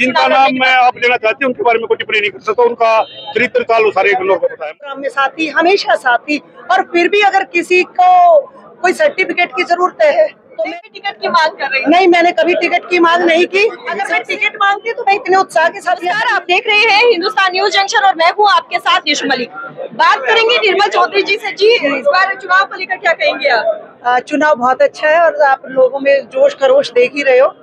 जिनका नाम मैं आप लेना चाहती हूँ उनके बारे में कोई टिप्पणी नहीं कर सकता। उनका चरित्र चाल सारे लोगों को पता है। में साथी हमेशा साथी, और फिर भी अगर किसी को कोई सर्टिफिकेट की जरूरत है तो मैं टिकट की मांग कर रही हूँ। नहीं, मैंने कभी टिकट की मांग नहीं की। अगर मैं टिकट मांगती तो मैं इतने उत्साह के साथ। आप देख रहे हैं हिंदुस्तान न्यूज जंक्शन और मैं हूँ आपके साथ यश मलिक। बात करेंगे निर्मल चौधरी जी से। जी, इस बार चुनाव को लेकर क्या कहेंगे आप? चुनाव बहुत अच्छा है और आप लोगों में जोश खरोश देख ही रहे हो,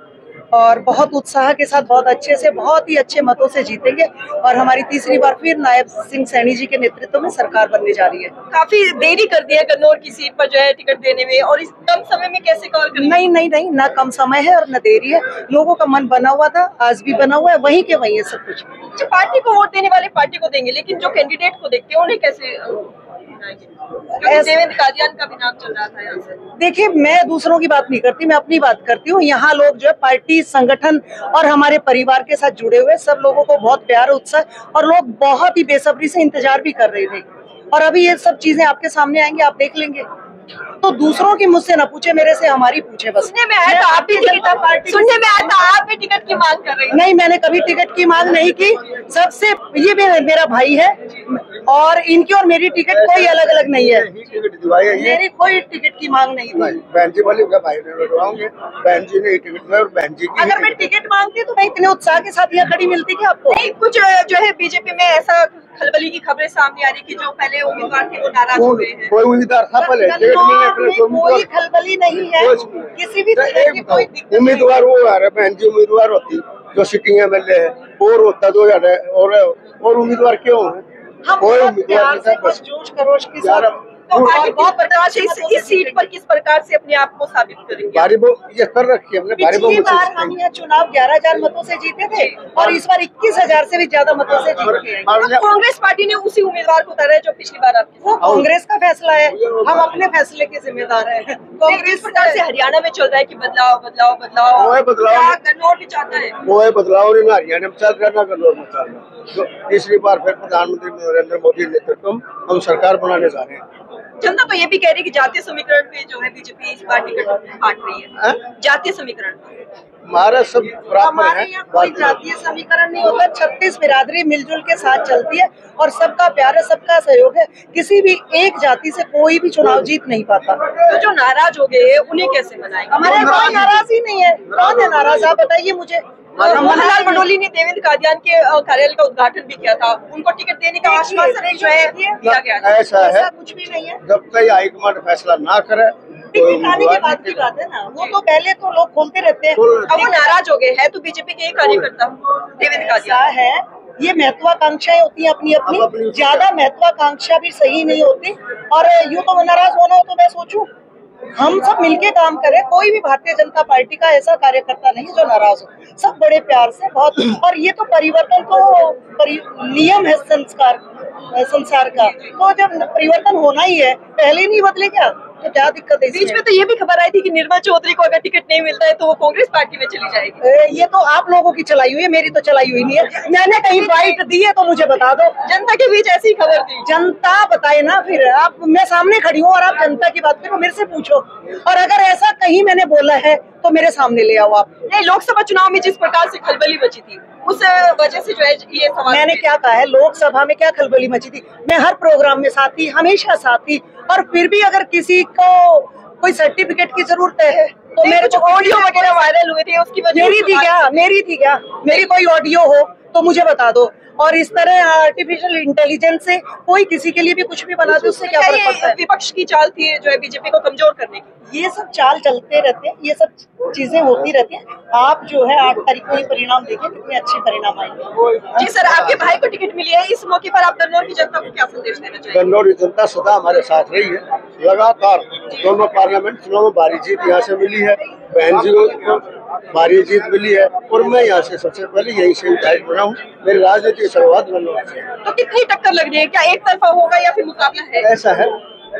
और बहुत उत्साह के साथ बहुत अच्छे से, बहुत ही अच्छे मतों से जीतेंगे और हमारी तीसरी बार फिर नायब सिंह सैनी जी के नेतृत्व में सरकार बनने जा रही है। काफी देरी कर दी है कन्नौर की सीट पर जो है टिकट देने में, और इस कम समय में कैसे कवर करेंगे? नहीं, ना कम समय है और न देरी है। लोगों का मन बना हुआ था, आज भी बना हुआ है, वहीं के वहीं है सब कुछ। जो पार्टी को वोट देने वाले पार्टी को देंगे, लेकिन जो कैंडिडेट को देखते हैं उन्हें कैसे? देवेंद्र कादियान का भी नाम चल रहा था यहाँ से। देखिए, मैं दूसरों की बात नहीं करती, मैं अपनी बात करती हूँ। यहाँ लोग जो है पार्टी, संगठन और हमारे परिवार के साथ जुड़े हुए सब लोगों को बहुत प्यार, उत्साह, और लोग बहुत ही बेसब्री से इंतजार भी कर रहे थे। और अभी ये सब चीजें आपके सामने आएंगे, आप देख लेंगे। तो दूसरों की मुझसे न पूछे, मेरे से हमारी पूछे बस। सुनने में आया था आप भी टिकट की मांग कर रही हैं। नहीं, मैंने कभी टिकट की मांग नहीं की। सबसे ये मेरा भाई है और इनकी और मेरी टिकट कोई अलग अलग नहीं है। मेरी कोई टिकट की मांग नहीं थी। बहन जी वाली भाई ने बहन जी ने टिकट में, और बहन जी की अगर मैं टिकट मांगती तो मैं इतने उत्साह के साथ यहाँ खड़ी मिलती क्या आपको? नहीं, कुछ जो है बीजेपी में ऐसा खलबली की खबरें सामने आ रही कि जो पहले उम्मीदवार थे वो नाराज हो गए हैं। कोई उम्मीदवार था पहले, कोई खलबली नहीं है, किसी भी तरह की कोई उम्मीदवार वो आ रहा है। बहन जी उम्मीदवार होती जो सिटिंग MLA है और होता 2000 और उम्मीदवार क्यों है? कोई उम्मीदवार नहीं, जोश खरोश के साथ। तो आगे बहुत प्रकाश इस सीट पर किस प्रकार से अपने आप को साबित करेंगे? भारी ये कर रखी है हमने। पिछली बार हम यहाँ चुनाव 11,000 मतों से जीते थे और इस बार 21,000 से भी ज्यादा मतों से जीते हैं। कांग्रेस पार्टी ने उसी उम्मीदवार को उतारा है जो पिछली बार आपके। वो कांग्रेस का फैसला है, हम अपने फैसले के जिम्मेदार हैं। कांग्रेस प्रकार से हरियाणा में चल रहा है कि बदलाव बदलाव बदलाव, वो है बदलाव। कन्नौर भी चाहता है, वो है बदलाव। नहीं, हरियाणा में चल रहा, ना कन्नौर में चल रहा। तीसरी बार फिर प्रधानमंत्री नरेंद्र मोदी नेतृत्व में हम सरकार बनाने जा रहे हैं। जनता तो ये भी कह रही है कि जातीय समीकरण पे जो है बीजेपी इस बार टिकट बांट रही है। जातीय समीकरण हमारा सब हमारे यहाँ कोई जातीय समीकरण नहीं होता। 36 बिरादरी मिलजुल के साथ चलती है और सबका प्यार है, सबका सहयोग है। किसी भी एक जाति से कोई भी चुनाव जीत नहीं पाता। तो जो नाराज हो गए उन्हें कैसे मनाएंगे? हमारे यहाँ कोई नाराज ही नहीं है। कौन है नाराज, आप बताइए मुझे। मोहनलाल मंडोली ने देवेंद्र कादियान के कार्यालय का उद्घाटन भी किया था, उनको टिकट देने का आश्वासन जो है दिया गया। ऐसा है, कुछ भी नहीं है। जब तक हाईकमान फैसला ना करे टिकट आने के बाद की बात है ना। वो तो पहले तो लोग खोलते रहते हैं। अब वो नाराज हो गए हैं तो बीजेपी के एक कार्यकर्ता देवेंद्र कादियान है। ये महत्वाकांक्षाएं होती है अपनी अपनी, ज्यादा महत्वाकांक्षा भी सही नहीं होती। और यूँ तो नाराज होना हो तो मैं सोचूं हम सब मिलके काम करें। कोई भी भारतीय जनता पार्टी का ऐसा कार्यकर्ता नहीं जो नाराज हो, सब बड़े प्यार से बहुत। और ये तो परिवर्तन तो नियम है संसार का, तो जब परिवर्तन होना ही है, पहले नहीं बदले क्या, तो क्या दिक्कत है? बीच में तो ये भी खबर आई थी कि निर्मल चौधरी को अगर टिकट नहीं मिलता है तो वो कांग्रेस पार्टी में चली जाएगी। ये तो आप लोगों की चलाई हुई है, मेरी तो चलाई हुई नहीं है। मैंने कहीं बाइट दी है तो मुझे बता दो। जनता के बीच ऐसी खबर थी, जनता बताए ना। फिर आप, मैं सामने खड़ी हूँ और आप जनता की बात करो, मेरे से पूछो। और अगर ऐसा कहीं मैंने बोला है तो मेरे सामने ले आओ आप। नहीं, लोकसभा चुनाव में जिस प्रकार से खलबली मची थी उस वजह से जो है ये सवाल। मैंने क्या कहा है, लोकसभा में क्या खलबली मची थी? मैं हर प्रोग्राम में साथी, हमेशा साथी, और फिर भी अगर किसी को कोई सर्टिफिकेट की जरूरत है तो मेरे को ऑडियो वगैरह वायरल हुए थे, उसकी वजह मेरी थी क्या मेरी कोई ऑडियो हो तो मुझे बता दो। और इस तरह आर्टिफिशियल इंटेलिजेंस से कोई किसी के लिए भी कुछ भी बना दे, उससे क्या फर्क पड़ता है? विपक्ष की चाल थी जो है बीजेपी को कमजोर करने की। ये सब चाल चलते रहते हैं, ये सब चीजें होती रहती हैं। आप जो है 8 तारीख को ये परिणाम देखिए, कितने अच्छे परिणाम आएंगे। जी सर, आपके भाई को टिकट मिली है, इस मौके पर आप कन्नौर की जनता को क्या संदेश देना चाहिए? कन्नौर की जनता सदा हमारे साथ रही है। लगातार दोनों पार्लियामेंट चुनाव में भारी जीत यहाँ से मिली है, बहन जी को भारी जीत मिली है, और मैं यहाँ से सबसे पहले यही से विधायक बना हूँ। मेरी राजनीतिक शुरुआत कन्नौर से। तो कितनी टक्कर लग रही है? क्या एक तरफा होगा या फिर मुकाबला है? ऐसा है,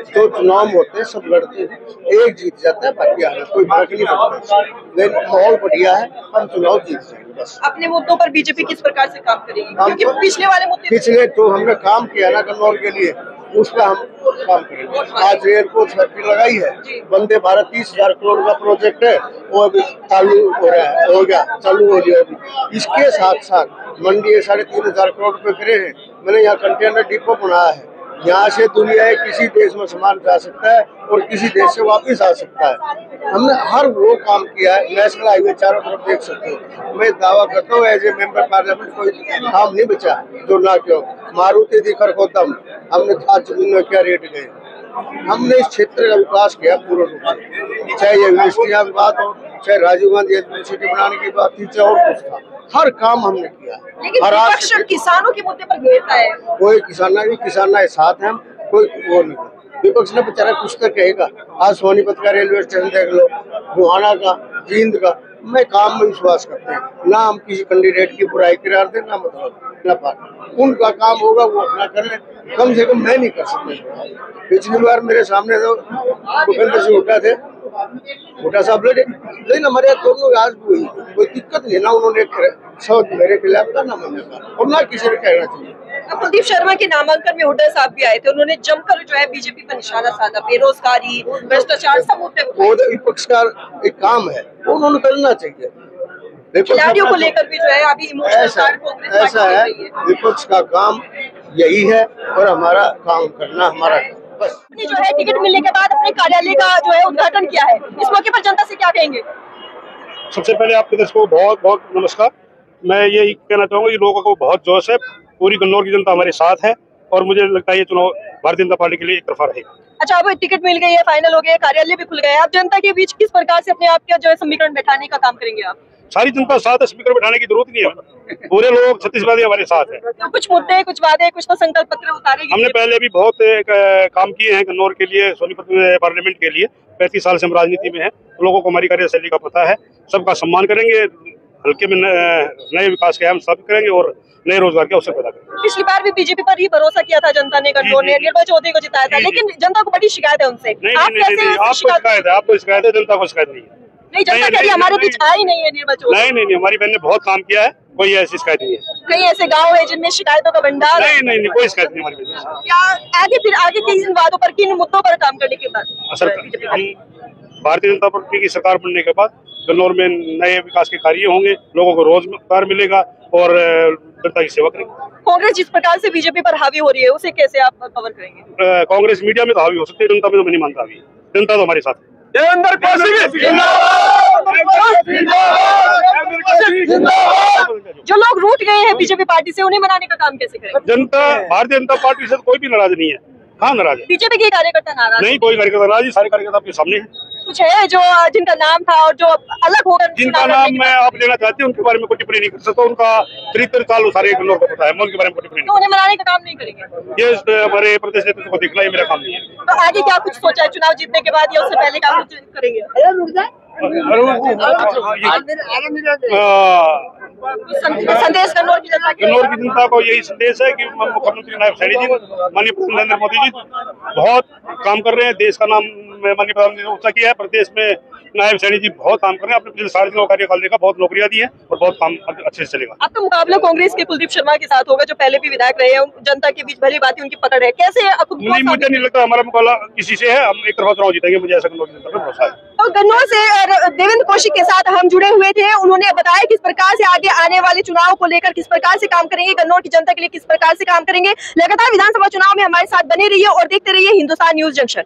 तो चुनाव होते हैं, सब लड़ते हैं, एक जीत जाता है, बाकी हारे कोई फर्क नहीं पड़ता। लेकिन माहौल बढ़िया है, हम चुनाव जीत जाएंगे बस। अपने मुद्दों पर बीजेपी किस प्रकार से काम करेगी? क्योंकि पिछले वाले मुद्दे पिछले तो हमने काम किया ना कन्नौर के लिए, उस पर हम काम करेंगे। आज एयरपोर्ट फैक्ट्री लगाई है, वंदे भारत 30,000 करोड़ का प्रोजेक्ट है, वो अभी चालू हो रहा है, हो गया, चालू हो गया अभी। इसके साथ साथ मंडी 3,500 करोड़ रुपए करे हैं। मैंने यहाँ कंटेनर डिपो बनाया है, यहाँ से दुनिया के किसी देश में सामान जा सकता है और किसी देश से वापस आ सकता है। हमने हर वो काम किया है। नेशनल हाईवे चारों तरफ देख सकते हो। मैं दावा करता हूँ एज ए मेंबर पार्लियामेंट कोई काम नहीं बचा जो ना क्यों। मारुति दिखर गौतम हमने आज जमीन में क्या रेट गए। हमने इस क्षेत्र का विकास किया पूर्ण रूप से, चाहे ये यूनिवर्सिटियाँ की बात हो, चाहे राजीव गांधी यूनिवर्सिटी बनाने की बात थी, चाहे और कुछ था, हर काम हमने किया। लेकिन विपक्ष किसानों के मुद्दे पर घेरता है। कोई किसान के साथ है, कोई वो नहीं। विपक्ष ने बेचारा कुछ तो कहेगा। आज सोनीपत का रेलवे स्टेशन देख लो, गोहाना का, जींद का। मैं काम में विश्वास करते हैं, ना हम किसी कैंडिडेट की बुराई करार दें, ना मतलब ना पार्टी। उनका काम होगा वो अपना कर ले, कम से कम मैं नहीं कर सकता। पिछली बार मेरे सामने तो भूपेंद्र सिंह हुड्डा साहब लड़े, लेकिन हमारे दोनों आज कोई दिक्कत नहीं ना। उन्होंने शब्द मेरे खिलाफ का ना मैंने कहा और ना किसी ने कहना चाहिए। कुलदीप शर्मा के नामांकन में हुड्डा साहब भी आए थे, उन्होंने जमकर जो है बीजेपी पर निशाना साधा, बेरोजगारी, भ्रष्टाचार, सब मुद्दे वो तो विपक्ष का एक काम है, वो उन्होंने करना चाहिए। खिलाड़ियों को लेकर भी जो है अभी ऐसा है, विपक्ष का काम यही है और हमारा काम करना हमारा बस। जो है टिकट मिलने के बाद अपने कार्यालय का जो है उद्घाटन किया है, इस मौके पर जनता से क्या कहेंगे? सबसे पहले आपके दर्शकों को बहुत बहुत नमस्कार। मैं यही कहना चाहूंगा कि लोगों को बहुत जोश है, पूरी गन्नौर की जनता हमारे साथ है और मुझे लगता है ये चुनाव भारतीय जनता पार्टी के लिए एक तरफा रहेगा। अच्छा, अब टिकट मिल गई है, फाइनल हो गया, कार्यालय भी खुल गया है, आप जनता के बीच किस प्रकार से अपने आप का जो है समीकरण बैठाने का काम करेंगे? आप सारी जनता साथ है, स्पीकर बैठाने की जरूरत नहीं है, पूरे लोग छत्तीसगढ़ हमारे साथ है। तो कुछ मुद्दे, कुछ वादे, कुछ तो संकल्प पत्र उतारेंगे। हमने पहले भी बहुत काम किए हैं गन्नौर के लिए, सोनीपत पार्लियामेंट के लिए। 35 साल से हम राजनीति में हैं, लोगों को हमारी कार्यशैली का पता है। सबका सम्मान करेंगे, हल्के में नए विकास के हम सब करेंगे और नए रोजगार के अवसर पैदा करेंगे। पिछली बार भी बीजेपी पर ही भरोसा किया था जनता ने, गन्नौर ने निर्मल चौधरी को जिताया था, लेकिन जनता को बड़ी शिकायत है उनसे। आपको शिकायत है, जनता को शिकायत नहीं है। नहीं, जनता कह रही हमारे बीच आई नहीं है निर्मल चौधरी। नहीं, हमारी बहन ने बहुत काम किया है, कोई ऐसी शिकायत नहीं है। कई ऐसे गाँव है जिनमें शिकायतों का भंडार। नहीं, कोई शिकायत नहीं हमारी बहन से। क्या आगे किन वादों पर, किन मुद्दों पर काम करने के बाद भारतीय जनता पार्टी की सरकार बनने के बाद गन्नौर में नए विकास के कार्य होंगे, लोगों को रोजगार मिलेगा और जनता की सेवा करेंगे। कांग्रेस जिस प्रकार से बीजेपी पर हावी हो रही है, उसे कैसे आप कवर करेंगे? कांग्रेस मीडिया में तो हावी हो सकती है, जनता में तो मैं नहीं मानता हावी। जनता तो हमारे साथ है। जो लोग रूठ गए हैं बीजेपी पार्टी से, उन्हें मनाने का काम कैसे करेंगे? जनता भारतीय जनता पार्टी से कोई भी नाराज नहीं है। हाँ, नाराज है। बीजेपी के कार्यकर्ता नाराज नहीं, कोई कार्यकर्ता नाराज, सारे कार्यकर्ता आपके सामने हैं। कुछ है जो जिनका नाम था और जो अलग होकर, जिनका नाम मैं आप लेना चाहती हूँ, उनके बारे में कोई टिप्पणी नहीं कर सकता। उनका चरित्र चाल सारे गन्नौर को पता है, मैं उनके बारे में कोई टिप्पणी तो उन्हें मनाने का काम नहीं करेंगे। ये हमारे प्रदेश नेतृत्व को देखना, ये मेरा काम नहीं है। तो आगे क्या कुछ सोचा है चुनाव जीतने के बाद या उससे पहले क्या कुछ करेंगे? संदेश गन्नौर की जनता को यही संदेश है कि मुख्यमंत्री नायब सैनी जी, माननीय प्रधानमंत्री नरेंद्र मोदी जी बहुत काम कर रहे हैं। देश का नाम माननीय प्रधानमंत्री ने ऊंचा किया है। प्रदेश में नायब सैनी जी बहुत काम कर रहे हैं। आपने पिछले 3.5 कार्यकाल देखा, बहुत नौकरियां दी है और बहुत काम अच्छे से चलेगा। आपका मुकाबला कांग्रेस के कुलदीप शर्मा के साथ होगा, जो पहले भी विधायक रहे हैं। जनता के बीच भली बात उनकी पकड़ है, कैसे? मुझे नहीं लगता हमारा मुकाबला किसी से है। हम एक तरफा चुनाव जीतेंगे, मुझे ऐसा गन्नौर की जनता पर भरोसा है। तो गन्नौर से देवेंद्र कौशिक के साथ हम जुड़े हुए थे, उन्होंने बताया किस प्रकार से आगे आने वाले चुनाव को लेकर किस प्रकार से काम करेंगे, गन्नौर की जनता के लिए किस प्रकार से काम करेंगे। लगातार विधानसभा चुनाव में हमारे साथ बने रहिए और देखते रहिए हिंदुस्तान न्यूज जंक्शन।